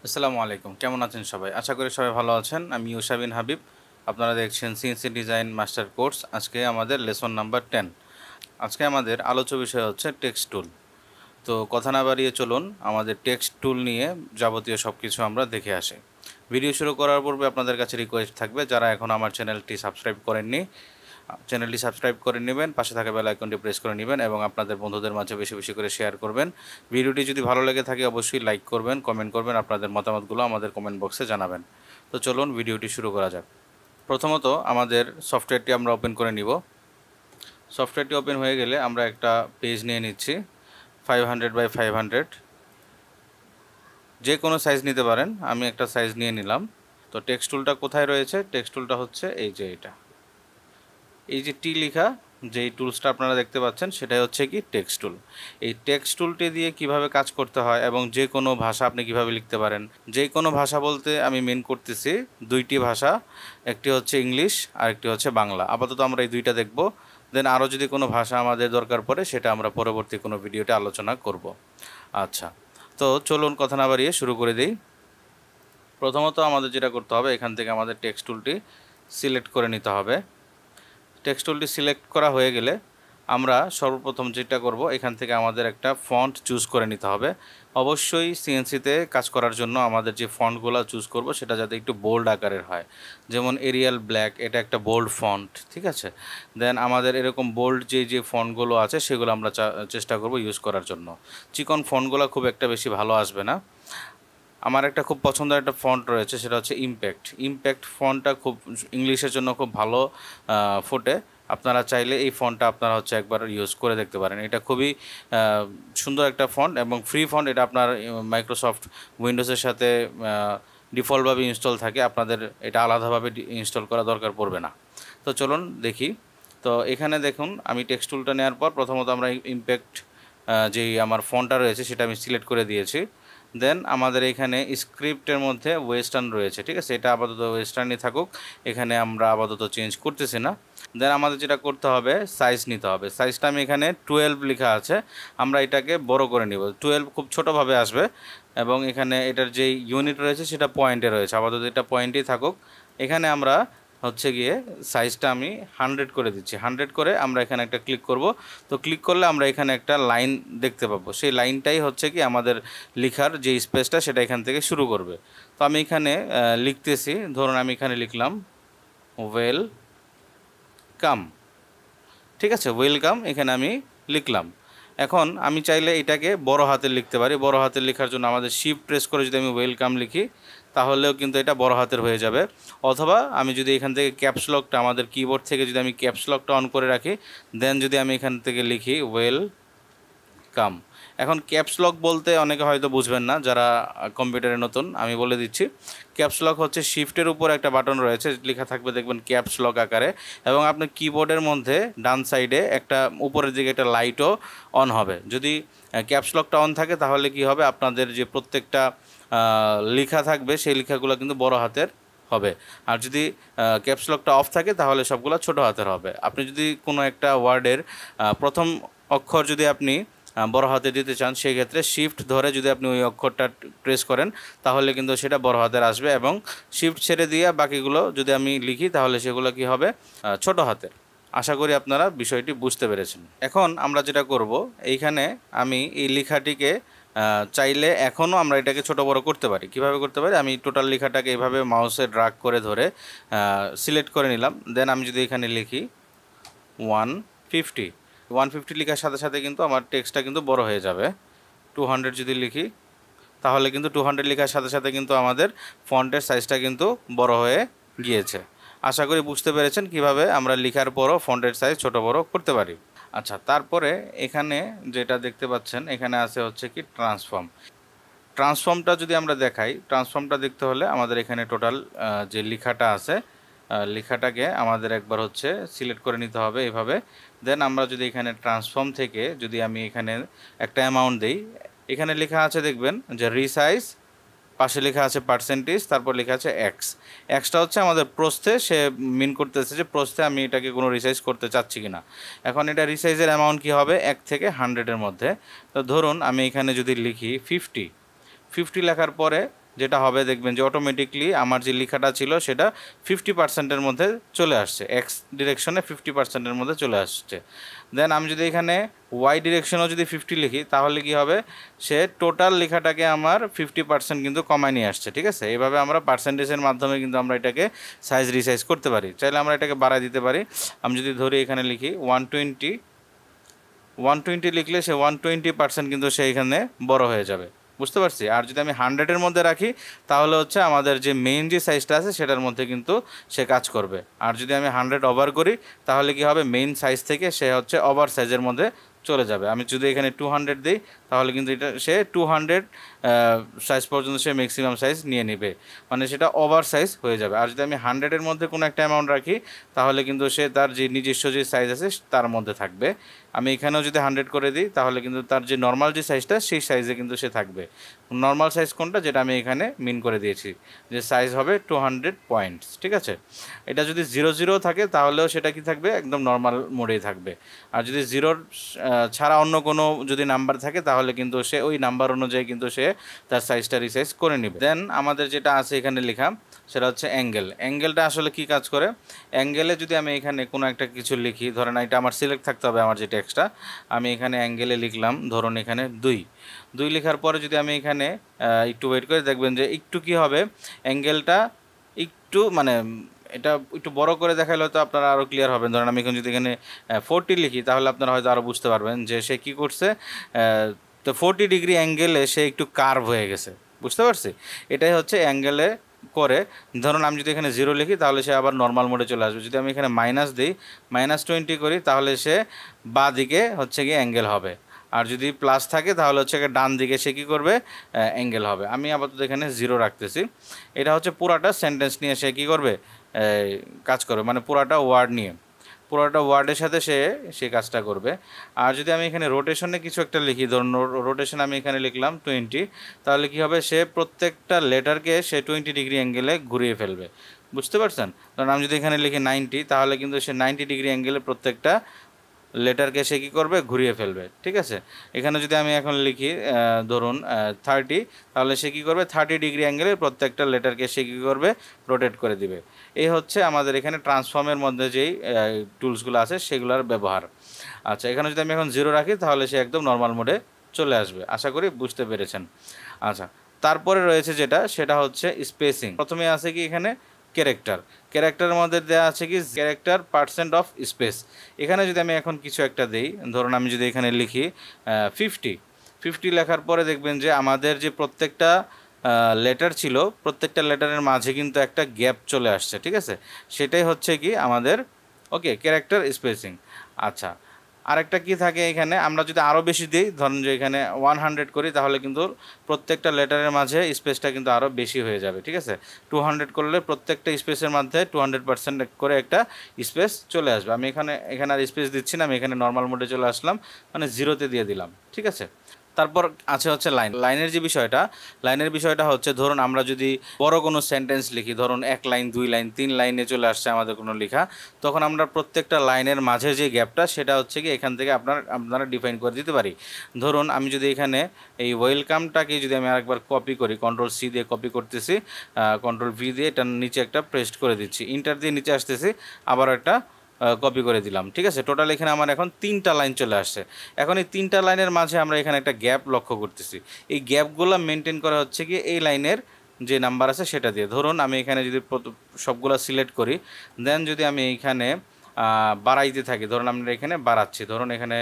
আসসালামু আলাইকুম, কেমন আছেন সবাই? আশা করি সবাই ভালো আছেন। আমি ইউশা হাবিব। আপনারা দেখছেন সিএনসি ডিজাইন মাস্টার কোর্স। আজকে আমাদের লেসন নাম্বার 10। আজকে আমাদের আলোচ্য বিষয় হচ্ছে টেক্সট টুল। তো কথা না বাড়িয়ে চলুন আমাদের টেক্সট টুল নিয়ে যাবতীয় সব কিছু আমরা দেখে আসি। ভিডিও শুরু করার পূর্বে আপনাদের কাছে রিকোয়েস্ট থাকবে, যারা এখন আমার চ্যানেলটি সাবস্ক্রাইব করেননি, চ্যানেলটি সাবস্ক্রাইব করে নেবেন, পাশে থাকা বেল আইকনটি প্রেস করে নেবেন এবং আপনাদের বন্ধুদের মাঝে বেশি বেশি করে শেয়ার করবেন। ভিডিওটি যদি ভালো লেগে থাকে অবশ্যই লাইক করবেন, কমেন্ট করবেন, আপনাদের মতামতগুলো আমাদের কমেন্ট বক্সে জানাবেন। তো চলুন ভিডিওটি শুরু করা যাক। প্রথমত আমাদের সফটওয়্যারটি আমরা ওপেন করে নিব। সফটওয়্যারটি ওপেন হয়ে গেলে আমরা একটা পেজ নিয়ে নিচ্ছি 500 বাই 500, যে কোনো সাইজ নিতে পারেন। আমি একটা সাইজ নিয়ে নিলাম। তো টেক্সট টুলটা কোথায় রয়েছে? টেক্সট টুলটা হচ্ছে এই যে এটা, এই যে টি লেখা যেই টুলসটা আপনারা দেখতে পাচ্ছেন সেটাই হচ্ছে কি টেক্সট টুল। এই টেক্সট টুলটি দিয়ে কিভাবে কাজ করতে হয় এবং যে কোনো ভাষা আপনি কিভাবে লিখতে পারেন। যে কোনো ভাষা বলতে আমি মেন করতেছি দুইটি ভাষা, একটি হচ্ছে ইংলিশ আর একটি হচ্ছে বাংলা। আপাতত আমরা এই দুইটা দেখব, দেন আরও যদি কোনো ভাষা আমাদের দরকার পড়ে সেটা আমরা পরবর্তী কোনো ভিডিওতে আলোচনা করব। আচ্ছা, তো চলুন কথা না বাড়িয়ে শুরু করে দিই। প্রথমত আমাদের যেটা করতে হবে, এখান থেকে আমাদের টেক্সট টুলটি সিলেক্ট করে নিতে হবে। টেক্সট টুলটি সিলেক্ট করা হয়ে গেলে আমরা সর্বপ্রথম যেটা করব, এখান থেকে আমাদের একটা ফন্ট চুজ করে নিতে হবে। অবশ্যই সিএনসিতে কাজ করার জন্য আমাদের যে ফন্টগুলো চুজ করব সেটা যাতে একটু বোল্ড আকারের হয়। যেমন এরিয়াল ব্ল্যাক, এটা একটা বোল্ড ফন্ট, ঠিক আছে। দেন আমাদের এরকম বোল্ড যে ফন্টগুলো আছে সেগুলো আমরা চেষ্টা করব ইউজ করার জন্য। চিকন ফন্টগুলো খুব একটা বেশি ভালো আসবে না। আমার একটা খুব পছন্দের একটা ফন্ট রয়েছে, সেটা হচ্ছে ইম্প্যাক্ট ফন্টটা খুব ইংলিশের জন্য খুব ভালো ফোটে। আপনারা চাইলে এই ফন্টটা আপনারা হচ্ছে একবার ইউজ করে দেখতে পারেন। এটা খুবই সুন্দর একটা ফন্ট এবং ফ্রি ফন্ট। এটা আপনার মাইক্রোসফট উইন্ডোজের সাথে ডিফল্টভাবে ইনস্টল থাকে, আপনাদের এটা আলাদাভাবে ইনস্টল করা দরকার পড়বে না। তো চলুন দেখি। তো এখানে দেখুন, আমি টেক্সট টুলটা নেওয়ার পর প্রথমত আমরা ইম্প্যাক্ট যেই আমার ফন্টটা রয়েছে সেটা আমি সিলেক্ট করে দিয়েছি। দেন আমাদের এখানে স্ক্রিপ্টের মধ্যে ওয়েস্টার্ন রয়েছে, ঠিক আছে। এটা আপাতত ওয়েস্টার্নই থাকুক, এখানে আমরা আপাতত চেঞ্জ করতেছি না। দেন আমাদের যেটা করতে হবে, সাইজ নিতে হবে। সাইজটা আমি এখানে 12 লেখা আছে, আমরা এটাকে বড় করে নিব। 12 খুব ছোটোভাবে আসবে এবং এখানে এটার যেই ইউনিট রয়েছে সেটা পয়েন্টে রয়েছে, আপাতত এটা পয়েন্টেই থাকুক। এখানে আমরা হচ্ছে গিয়ে সাইজটা আমি 100 করে দিচ্ছি। 100 করে আমরা এখানে একটা ক্লিক করব। তো ক্লিক করলে আমরা এখানে একটা লাইন দেখতে পাবো, সেই লাইনটাই হচ্ছে কি আমাদের লেখার যে স্পেসটা সেটা এখান থেকে শুরু করবে। তো আমি এখানে লিখতেছি, ধরুন আমি এখানে লিখলাম ওয়েলকাম, ঠিক আছে। ওয়েলকাম এখানে আমি লিখলাম। এখন আমি চাইলে এটাকে বড় হাতের লিখতে পারি। বড় হাতের লেখার জন্য আমাদের শিফট প্রেস করে যদি আমি ওয়েলকাম লিখি তাহলেও কিন্তু এটা বড় হাতের হয়ে যাবে। অথবা আমি যদি এখান থেকে ক্যাপস লকটা, আমাদের কিবোর্ড থেকে যদি আমি ক্যাপস লকটা অন করে রাখি, দেন যদি আমি এখান থেকে লিখি ওয়েলকাম। এখন ক্যাপস লক বলতে অনেকে হয়তো বুঝবেন না যারা কম্পিউটারে নতুন, আমি বলে দিচ্ছি। ক্যাপস লক হচ্ছে শিফটের উপর একটা বাটন রয়েছে, লেখা থাকবে দেখবেন ক্যাপস লক আকারে, এবং আপনার কিবোর্ডের মধ্যে ডান সাইডে একটা উপরের দিকে একটা লাইটও অন হবে। যদি ক্যাপস লকটা অন থাকে তাহলে কি হবে, আপনাদের যে প্রত্যেকটা লেখা থাকবে সেই লেখাগুলো কিন্তু বড় হাতের হবে। আর যদি ক্যাপস লকটা অফ থাকে তাহলে সবগুলো ছোট হাতের হবে। আপনি যদি কোনো একটা ওয়ার্ডের প্রথম অক্ষর যদি আপনি বড় হাতে দিতে চান, সেই ক্ষেত্রে শিফট ধরে যদি আপনি ওই অক্ষরটা প্রেস করেন তাহলে কিন্তু সেটা বড় হাতের আসবে, এবং শিফট ছেড়ে দিয়ে বাকিগুলো যদি আমি লিখি তাহলে সেগুলো কি হবে, ছোট হাতের। আশা করি আপনারা বিষয়টি বুঝতে পেরেছেন। এখন আমরা যেটা করব, এইখানে আমি এই লেখাটিকে চাইলে এখনও আমরা এটাকে ছোট বড় করতে পারি। কিভাবে করতে পারি, আমি টোটাল লেখাটাকে এভাবে মাউসে ড্রাগ করে ধরে সিলেক্ট করে নিলাম। দেন আমি যদি এখানে লিখি 150 লেখার সাথে সাথে কিন্তু আমার টেক্সটটা কিন্তু বড় হয়ে যাবে। 200 যদি লিখি তাহলে কিন্তু 200 লেখার সাথে সাথে কিন্তু আমাদের ফন্টের সাইজটা কিন্তু বড় হয়ে গিয়েছে। আশা করি বুঝতে পেরেছেন কিভাবে আমরা লেখার পরও ফন্টের সাইজ ছোট বড় করতে পারি। আচ্ছা, তারপরে এখানে যেটা দেখতে পাচ্ছেন এখানে আছে হচ্ছে কি ট্রান্সফর্মটা যদি আমরা দেখাই, ট্রান্সফর্মটা দেখতে হলে আমাদের এখানে টোটাল যে লেখাটা আছে, লেখাটাকে আমাদের একবার হচ্ছে সিলেক্ট করে নিতে হবে এভাবে। দেন আমরা যদি এখানে ট্রান্সফর্ম থেকে যদি আমি এখানে একটা অ্যামাউন্ট দিই, এখানে লেখা আছে দেখবেন যে রিসাইজ, পাশে লেখা আছে পার্সেন্টেজ, তারপর লেখা আছে এক্সটা হচ্ছে আমাদের প্রস্থে, সে মিন করতেছে যে প্রস্থে আমি এটাকে কোনো রিসাইজ করতে চাচ্ছি কিনা। এখন এটা রিসাইজের অ্যামাউন্ট কি হবে, 1 থেকে 100-এর মধ্যে। তো ধরুন আমি এখানে যদি লিখি 50 লেখার পরে যেটা হবে দেখবেন যে অটোমেটিকলি আমার যে লেখাটা ছিল সেটা 50%-এর মধ্যে চলে আসছে, এক্স ডিরেকশনে 50%-এর মধ্যে চলে আসছে। দেন আমি যদি এখানে ওয়াই ডিরেকশনেও যদি 50 লিখি তাহলে কি হবে, সে টোটাল লেখাটাকে আমার 50% কিন্তু কমায় নিয়ে আসছে। ঠিক আছে, এইভাবে আমরা পার্সেন্টেজের মাধ্যমে কিন্তু আমরা এটাকে সাইজ রিসাইজ করতে পারি। চাইলে আমরা এটাকে বাড়ায় দিতে পারি। আমি যদি ধরি এখানে লিখি 120 লিখলে সে 120% কিন্তু সে এখানে বড় হয়ে যাবে, বুঝতে পারছি। আর যদি আমি 100-এর মধ্যে রাখি তাহলে হচ্ছে আমাদের যে মেইন যে সাইজটা আছে সেটার মধ্যে কিন্তু সে কাজ করবে। আর যদি আমি 100 ওভার করি তাহলে কি হবে, মেইন সাইজ থেকে সে হচ্ছে ওভার সাইজের মধ্যে চলে যাবে। আমি যদি এখানে 200 দিই তাহলে কিন্তু এটা সে 200 সাইজ পর্যন্ত সে ম্যাক্সিমাম সাইজ নিয়ে নেবে, মানে সেটা ওভার সাইজ হয়ে যাবে। আর যদি আমি 100-এর মধ্যে কোনো একটা অ্যামাউন্ট রাখি তাহলে কিন্তু সে তার যে নিজস্ব যে সাইজ আছে তার মধ্যে থাকবে। আমি এখানেও যদি 100 করে দিই তাহলে কিন্তু তার যে নর্মাল যে সাইজটা সেই সাইজে কিন্তু সে থাকবে। নর্মাল সাইজ কোনটা, যেটা আমি এখানে মিন করে দিয়েছি যে সাইজ হবে 200 পয়েন্টস। ঠিক আছে, এটা যদি 00 থাকে তাহলেও সেটা কি থাকবে, একদম নর্মাল মোডেই থাকবে। আর যদি 0 ছাড়া অন্য কোনো যদি নাম্বার থাকে তাহলে কিন্তু সে ওই নাম্বার অনুযায়ী কিন্তু সে তার সাইজটা রিসাইজ করে নেবে। দেন আমাদের যেটা আছে এখানে লেখা সেটা হচ্ছে অ্যাঙ্গেল। অ্যাঙ্গেলটা আসলে কি কাজ করে, অ্যাঙ্গেলে যদি আমি এখানে কোনো একটা কিছু লিখি, ধরেন এটা আমার সিলেক্ট থাকতে হবে আমার যে টেক্সটটা, আমি এখানে অ্যাঙ্গেলে লিখলাম ধরুন এখানে 2 লেখার পরে যদি আমি এখানে একটু ওয়েট করে দেখবেন যে একটু কি হবে, অ্যাঙ্গেলটা একটু মানে এটা একটু বড় করে দেখালে হয়তো আপনারা আরও ক্লিয়ার হবেন। ধরেন আমি এখন যদি এখানে 40 লিখি তাহলে আপনারা হয়তো আরও বুঝতে পারবেন যে সে কী করছে। তো 40 ডিগ্রি অ্যাঙ্গেলে সে একটু কার্ভ হয়ে গেছে, বুঝতে পারছি। এটাই হচ্ছে অ্যাঙ্গেলে করে। ধরুন আমি যদি এখানে 0 লিখি তাহলে সে আবার নর্মাল মোডে চলে আসবে। যদি আমি এখানে মাইনাস দিই, -20 করি তাহলে সে বাঁ দিকে হচ্ছে গিয়ে অ্যাঙ্গেল হবে। আর যদি প্লাস থাকে তাহলে হচ্ছে ডান দিকে সে কী করবে, অ্যাঙ্গেল হবে। আমি আপাতত এখানে 0 রাখতেছি। এটা হচ্ছে পুরাটা সেন্টেন্স নিয়ে সে কী করবে, কাজ করবে, মানে পুরাটা ওয়ার্ড নিয়ে, পুরোটা ওয়ার্ডের সাথে সে সেই কাজটা করবে। আর যদি আমি এখানে রোটেশনে কিছু একটা লিখি, ধরুন রোটেশন আমি এখানে লিখলাম 20, তাহলে কি হবে, সে প্রত্যেকটা লেটারকে সে 20 ডিগ্রি অ্যাঙ্গেলে ঘুরিয়ে ফেলবে, বুঝতে পারছেন। কারণ আমি যদি এখানে লিখি 90 তাহলে কিন্তু সে 90 ডিগ্রি অ্যাঙ্গেলে প্রত্যেকটা লেটারকে সে কী করবে, ঘুরিয়ে ফেলবে। ঠিক আছে, এখানে যদি আমি এখন লিখি ধরুন 30, তাহলে সে কী করবে, 30 ডিগ্রি অ্যাঙ্গেলে প্রত্যেকটা লেটারকে সে কী করবে, রোটেট করে দিবে। এই হচ্ছে আমাদের এখানে ট্রান্সফর্মের মধ্যে যেই টুলসগুলো আছে সেগুলোর ব্যবহার। আচ্ছা, এখানে যদি আমি এখন 0 রাখি তাহলে সে একদম নর্মাল মোডে চলে আসবে। আশা করি বুঝতে পেরেছেন। আচ্ছা, তারপরে রয়েছে যেটা, সেটা হচ্ছে স্পেসিং। প্রথমে আছে কি এখানে ক্যারেক্টারের মধ্যে দেওয়া আছে কি ক্যারেক্টার পার্সেন্ট অফ স্পেস। এখানে যদি আমি এখন কিছু একটা দিই, ধরুন আমি যদি এখানে লিখি 50 লেখার পরে দেখবেন যে আমাদের যে প্রত্যেকটা লেটার ছিল, প্রত্যেকটা লেটারের মাঝে কিন্তু একটা গ্যাপ চলে আসছে। ঠিক আছে, সেটাই হচ্ছে কি আমাদের ক্যারেক্টার স্পেসিং। আচ্ছা, আরেকটা কি থাকে এখানে, আমরা যদি আরও বেশি দিই, ধরুন যে এখানে 100 করি তাহলে কিন্তু প্রত্যেকটা লেটারের মাঝে স্পেসটা কিন্তু আরও বেশি হয়ে যাবে। ঠিক আছে, 200 করলে প্রত্যেকটা স্পেসের মধ্যে 200% করে একটা স্পেস চলে আসবে। আমি এখানে আর স্পেস দিচ্ছি না, আমি এখানে নর্মাল মোডে চলে আসলাম, মানে 0-তে দিয়ে দিলাম। ঠিক আছে, তারপর আছে হচ্ছে লাইনের যে বিষয়টা, লাইনের বিষয়টা হচ্ছে ধরুন আমরা যদি বড় কোনো সেন্টেন্স লিখি, ধরুন 1 লাইন 2 লাইন 3 লাইনে চলে আসছে আমাদের কোনো লেখা, তখন আমরা প্রত্যেকটা লাইনের মাঝে যে গ্যাপটা সেটা হচ্ছে কি এখান থেকে আপনারা ডিফাইন করে দিতে পারি। ধরুন আমি যদি এখানে এই ওয়েলকামটাকে যদি আমি আরেকবার কপি করি, Ctrl+C দিয়ে কপি করতেছি, Ctrl+V দিয়ে এটা নিচে একটা পেস্ট করে দিচ্ছি, ইন্টার দিয়ে নিচে আসতেছি, আবার একটা কপি করে দিলাম। ঠিক আছে, টোটাল এখানে আমার এখন 3টা লাইন চলে আসছে। এখন এই 3টা লাইনের মাঝে আমরা এখানে একটা গ্যাপ লক্ষ্য করতেছি। এই গ্যাপগুলো মেনটেন করা হচ্ছে কি এই লাইনের যে নাম্বার আছে সেটা দিয়ে। ধরুন আমি এখানে যদি সবগুলো সিলেক্ট করি, দেন যদি আমি এইখানে বাড়াইতে থাকি, ধরুন আমরা এখানে বাড়াচ্ছি, ধরুন এখানে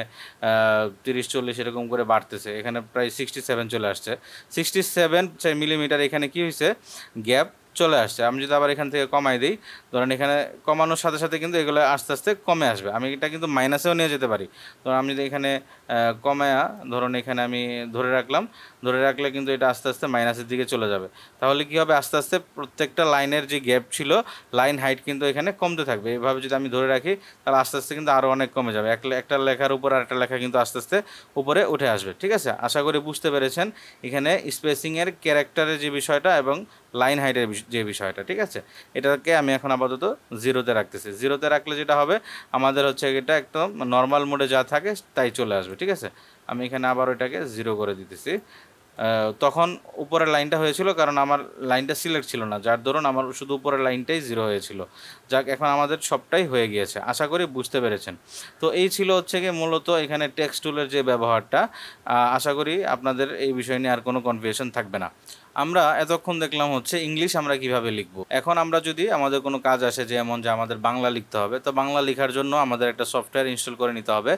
30-40 এরকম করে বাড়তেছে, এখানে প্রায় 67 চলে আসছে। 67 মিলিমিটার এখানে কি হয়েছে, গ্যাপ চলে আসছে। আমি যদি আবার এখান থেকে কমাই দিই, ধরেন এখানে কমানোর সাথে সাথে কিন্তু এগুলো আস্তে আস্তে কমে আসবে। আমি এটা কিন্তু মাইনাসেও নিয়ে যেতে পারি। ধরুন আমি যদি এখানে কমায়া, ধরুন এখানে আমি ধরে রাখলে কিন্তু এটা আস্তে আস্তে মাইনাসের দিকে চলে যাবে। তাহলে কি হবে, আস্তে আস্তে প্রত্যেকটা লাইনের যে গ্যাপ ছিল, লাইন হাইট কিন্তু এখানে কমতে থাকবে। এইভাবে যদি আমি ধরে রাখি তাহলে আস্তে আস্তে কিন্তু আরও অনেক কমে যাবে। একটা লেখার উপর আরেকটা লেখা কিন্তু আস্তে আস্তে উপরে উঠে আসবে। ঠিক আছে, আশা করি বুঝতে পেরেছেন এখানে স্পেসিংয়ের, ক্যারেক্টারের যে বিষয়টা এবং লাইন হাইটের যে বিষয়টা। ঠিক আছে, এটাকে আমি এখন আপাতত 0-তে রাখতেছি। 0-তে রাখলে যেটা হবে আমাদের হচ্ছে এটা একদম নর্মাল মোডে যা থাকে তাই চলে আসবে। ঠিক আছে, আমি এখানে আবার ওইটাকে 0 করে দিতেছি। তখন উপরের লাইনটা হয়েছিল কারণ আমার লাইনটা সিলেক্ট ছিল না, যার দরুন আমার শুধু উপরের লাইনটাই 0 হয়েছিল। যাক, এখন আমাদের সবটাই হয়ে গিয়েছে, আশা করি বুঝতে পেরেছেন। তো এই ছিল হচ্ছে গিয়ে মূলত এখানে টেক্সট টুলের যে ব্যবহারটা। আশা করি আপনাদের এই বিষয় নিয়ে আর কোনো কনফিউশন থাকবে না। আমরা এতক্ষণ দেখলাম হচ্ছে ইংলিশ আমরা কিভাবে লিখব। এখন আমরা যদি আমাদের কোনো কাজ আসে যেমন যে আমাদের বাংলা লিখতে হবে, তো বাংলা লেখার জন্য আমাদের একটা সফটওয়্যার ইনস্টল করে নিতে হবে।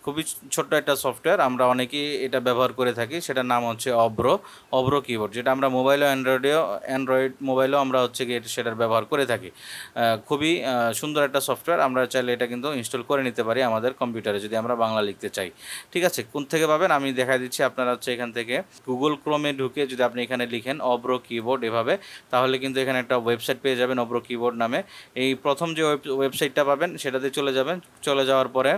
খুবই ছোট্ট একটা সফটওয়্যার, আমরা অনেকেই এটা ব্যবহার করে থাকি, সেটার নাম হচ্ছে অব্র কিবোর্ড, যেটা আমরা মোবাইলও অ্যান্ড্রয়েড মোবাইলেও আমরা হচ্ছে গিয়ে সেটার ব্যবহার করে থাকি। খুবই সুন্দর একটা সফটওয়্যার, আমরা চাইলে এটা কিন্তু ইনস্টল করে নিতে পারি আমাদের কম্পিউটারে যদি আমরা বাংলা লিখতে চাই। ঠিক আছে, কোন থেকে পাবেন আমি দেখাই দিচ্ছি। আপনারা হচ্ছে এখান থেকে গুগল ক্রোমে ঢুকে যদি আপনি এখানে লিখেন অব্র কিবোর্ড এভাবে, তাহলে কিন্তু এখানে একটা ওয়েবসাইট পেয়ে যাবেন অব্র কিবোর্ড নামে। এই প্রথম যে ওয়েবসাইটটা পাবেন সেটাতে চলে যাবেন। চলে যাওয়ার পরে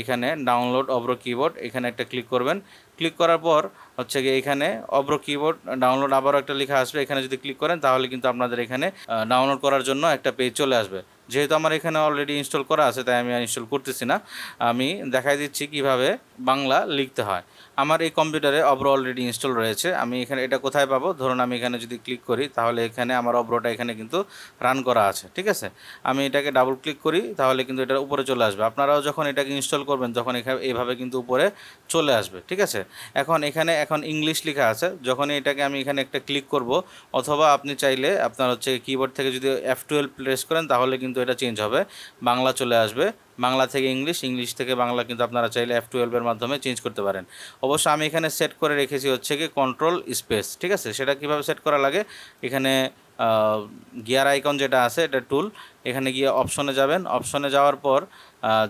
এখানে ডাউনলোড অব্র কিবোর্ড, এখানে একটা ক্লিক করবেন। ক্লিক করার পর হচ্ছে গিয়ে এখানে অব্র কিবোর্ড ডাউনলোড আবারও একটা লেখা আসবে, এখানে যদি ক্লিক করেন তাহলে কিন্তু আপনাদের এখানে ডাউনলোড করার জন্য একটা পেজ চলে আসবে। যেহেতু আমার এখানে অলরেডি ইনস্টল করা আছে তাই আমি ইনস্টল করতেছি না, আমি দেখাই দিচ্ছি কিভাবে বাংলা লিখতে হয়। আমার এই কম্পিউটারে অব্র অলরেডি ইনস্টল রয়েছে। আমি এখানে এটা কোথায় পাবো, ধরুন আমি এখানে যদি ক্লিক করি তাহলে এখানে আমার অব্রটা এখানে কিন্তু রান করা আছে। ঠিক আছে, আমি এটাকে ডাবল ক্লিক করি তাহলে কিন্তু এটার উপরে চলে আসবে। আপনারাও যখন এটাকে ইনস্টল করবেন তখন এখানে এইভাবে কিন্তু উপরে চলে আসবে। ঠিক আছে, এখন ইংলিশ লেখা আছে, যখন এটাকে আমি এখানে একটা ক্লিক করব, অথবা আপনি চাইলে আপনার হচ্ছে কিবোর্ড থেকে যদি F12 প্রেস করেন তাহলে কিন্তু এটা চেঞ্জ হবে, বাংলা চলে আসবে। বাংলা থেকে ইংলিশ, ইংলিশ থেকে বাংলা কিন্তু আপনারা চাইলে F12 এর মাধ্যমে চেঞ্জ করতে পারেন। অবশ্য আমি এখানে সেট করে রেখেছি হচ্ছে কি কন্ট্রোল স্পেস। ঠিক আছে, সেটা কিভাবে সেট করা লাগে, এখানে গিয়ার আইকন যেটা আছে এটা টুল, এখানে গিয়ে অপশনে যাবেন। অপশনে যাওয়ার পর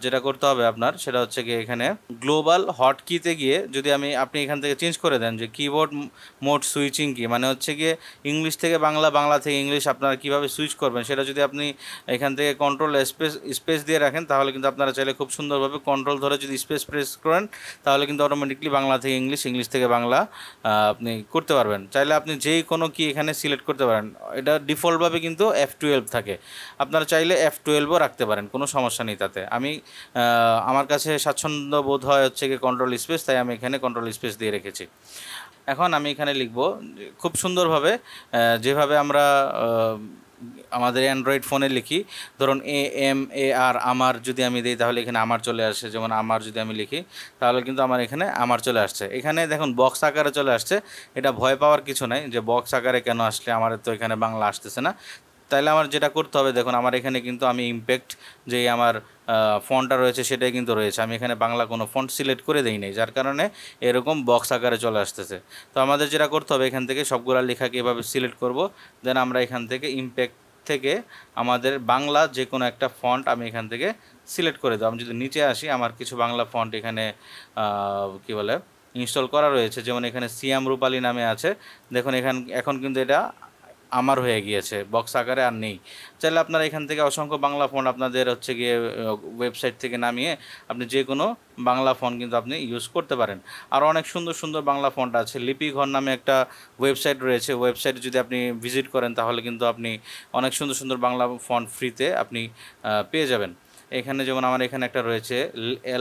যেটা করতে হবে আপনার সেটা হচ্ছে গিয়ে এখানে গ্লোবাল হট কিতে গিয়ে যদি আপনি এখান থেকে চেঞ্জ করে দেন যে কিবোর্ড মোড সুইচিং কি, মানে হচ্ছে গিয়ে ইংলিশ থেকে বাংলা, বাংলা থেকে ইংলিশ আপনারা কীভাবে সুইচ করবেন সেটা যদি আপনি এখান থেকে কন্ট্রোল স্পেস দিয়ে রাখেন তাহলে কিন্তু আপনারা চাইলে খুব সুন্দরভাবে কন্ট্রোল ধরে যদি স্পেস প্রেস করেন তাহলে কিন্তু অটোমেটিকলি বাংলা থেকে ইংলিশ, ইংলিশ থেকে বাংলা আপনি করতে পারবেন। চাইলে আপনি যেই কোনো কি এখানে সিলেক্ট করতে পারেন, এটা ডিফল্টভাবে কিন্তু F12 থাকে, আপনারা চাইলে F12ও রাখতে পারেন, কোনো সমস্যা নেই তাতে। আমার কাছে স্বাচ্ছন্দ্য বোধ হয় হচ্ছে কি কন্ট্রোল স্পেস, তাই আমি এখানে কন্ট্রোল স্পেস দিয়ে রেখেছি। এখন আমি এখানে লিখব খুব সুন্দরভাবে যেভাবে আমরা আমাদের অ্যান্ড্রয়েড ফোনে লিখি, ধরুন AMAR আমার যদি আমি দিই তাহলে এখানে আমার চলে আসে, যেমন আমার যদি আমি লিখি তাহলে কিন্তু আমার এখানে আমার চলে আসছে। এখানে দেখুন বক্স আকারে চলে আসছে, এটা ভয় পাওয়ার কিছু নাই যে বক্স আকারে কেন আসলে, আমার তো এখানে বাংলা আসতেছে না। তাইলে আমার যেটা করতে হবে, দেখুন আমার এখানে কিন্তু আমি ইমপ্যাক্ট যে আমার ফন্টটা রয়েছে সেটাই কিন্তু রয়েছে, আমি এখানে বাংলা কোনো ফন্ট সিলেক্ট করে দেই নাই, যার কারণে এরকম বক্স আকারে চলে আসতেছে। তো আমাদের যেটা করতে হবে এখান থেকে সবগুলা লেখাকে এভাবে সিলেক্ট করব, দেন আমরা এখান থেকে ইমপ্যাক্ট থেকে আমাদের বাংলা যে কোনো একটা ফন্ট আমি এখান থেকে সিলেক্ট করে দেবো। আমি যদি নিচে আসি, আমার কিছু বাংলা ফন্ট এখানে কি বলে ইনস্টল করা রয়েছে, যেমন এখানে সিয়াম রূপালী নামে আছে, দেখুন এখন কিন্তু এটা আমার হয়ে গিয়েছে, বক্স আকারে আর নেই। চাইলে আপনারা এখান থেকে অসংখ্য বাংলা ফন্ট আপনাদের হচ্ছে গিয়ে ওয়েবসাইট থেকে নামিয়ে আপনি যে কোনো বাংলা ফন্ট কিন্তু আপনি ইউজ করতে পারেন। আর অনেক সুন্দর সুন্দর বাংলা ফন্ট আছে, লিপিঘর নামে একটা ওয়েবসাইট রয়েছে, ওয়েবসাইট যদি আপনি ভিজিট করেন তাহলে কিন্তু আপনি অনেক সুন্দর সুন্দর বাংলা ফন্ট ফ্রিতে আপনি পেয়ে যাবেন। এখানে যেমন আমার এখানে একটা রয়েছে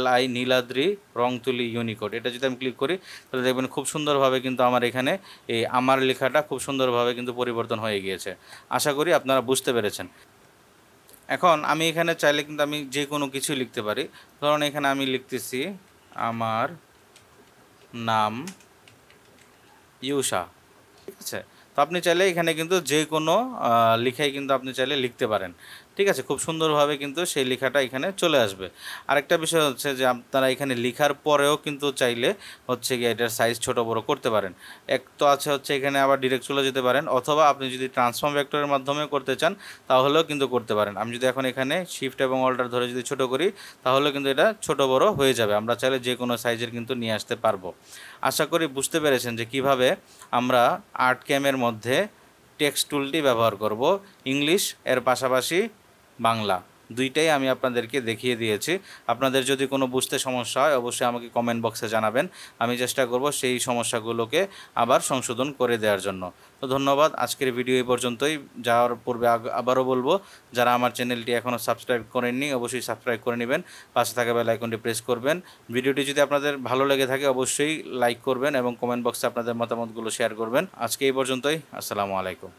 LI নীলাদ্রি রংতুলি ইউনিকোড, এটা যদি আমি ক্লিক করি তাহলে দেখবেন খুব সুন্দরভাবে কিন্তু আমার এখানে এই আমার লেখাটা খুব সুন্দরভাবে কিন্তু পরিবর্তন হয়ে গিয়েছে। আশা করি আপনারা বুঝতে পেরেছেন। এখন আমি এখানে চাইলে কিন্তু আমি যে কোনো কিছু লিখতে পারি, ধরুন এখানে আমি লিখতেছি আমার নাম ইউষা। ঠিক আছে, তো আপনি চাইলে এখানে কিন্তু যে কোনো লেখাই কিন্তু আপনি চাইলে লিখতে পারেন। ঠিক আছে, খুব সুন্দরভাবে কিন্তু সেই লেখাটা এখানে চলে আসবে। আরেকটা বিষয় হচ্ছে যে আপনারা এখানে লেখার পরেও কিন্তু চাইলে হচ্ছে গিয়ে এটার সাইজ ছোট বড় করতে পারেন। এক তো আছে হচ্ছে এখানে আবার ডিরেক্ট চলে যেতে পারেন, অথবা আপনি যদি ট্রান্সফর্ম ভেক্টরের মাধ্যমে করতে চান তাহলেও কিন্তু করতে পারেন। আমি যদি এখন এখানে শিফট এবং অল্টার ধরে যদি ছোট করি তাহলে কিন্তু এটা ছোট বড় হয়ে যাবে, আমরা চাইলে যে কোনো সাইজের কিন্তু নিয়ে আসতে পারবো। আশা করি বুঝতে পেরেছেন যে কিভাবে আমরা আর্টক্যামের মধ্যে টেক্সট টুলটি ব্যবহার করব, ইংলিশ এর পাশাপাশি বাংলা দুইটাই আমি আপনাদেরকে দেখিয়ে দিয়েছি। আপনাদের যদি কোনো বুঝতে সমস্যা হয় অবশ্যই আমাকে কমেন্ট বক্সে জানাবেন, আমি চেষ্টা করব সেই সমস্যাগুলোকে আবার সংশোধন করে দেওয়ার জন্য। তো ধন্যবাদ, আজকের ভিডিও এই পর্যন্তই। যাওয়ার পূর্বে আবারও বলবো, যারা আমার চ্যানেলটি এখনও সাবস্ক্রাইব করেননি অবশ্যই সাবস্ক্রাইব করে নেবেন, পাশে থাকা বেল আইকনটি প্রেস করবেন। ভিডিওটি যদি আপনাদের ভালো লেগে থাকে অবশ্যই লাইক করবেন এবং কমেন্ট বক্সে আপনাদের মতামতগুলো শেয়ার করবেন। আজকে এই পর্যন্তই, আসসালামু আলাইকুম।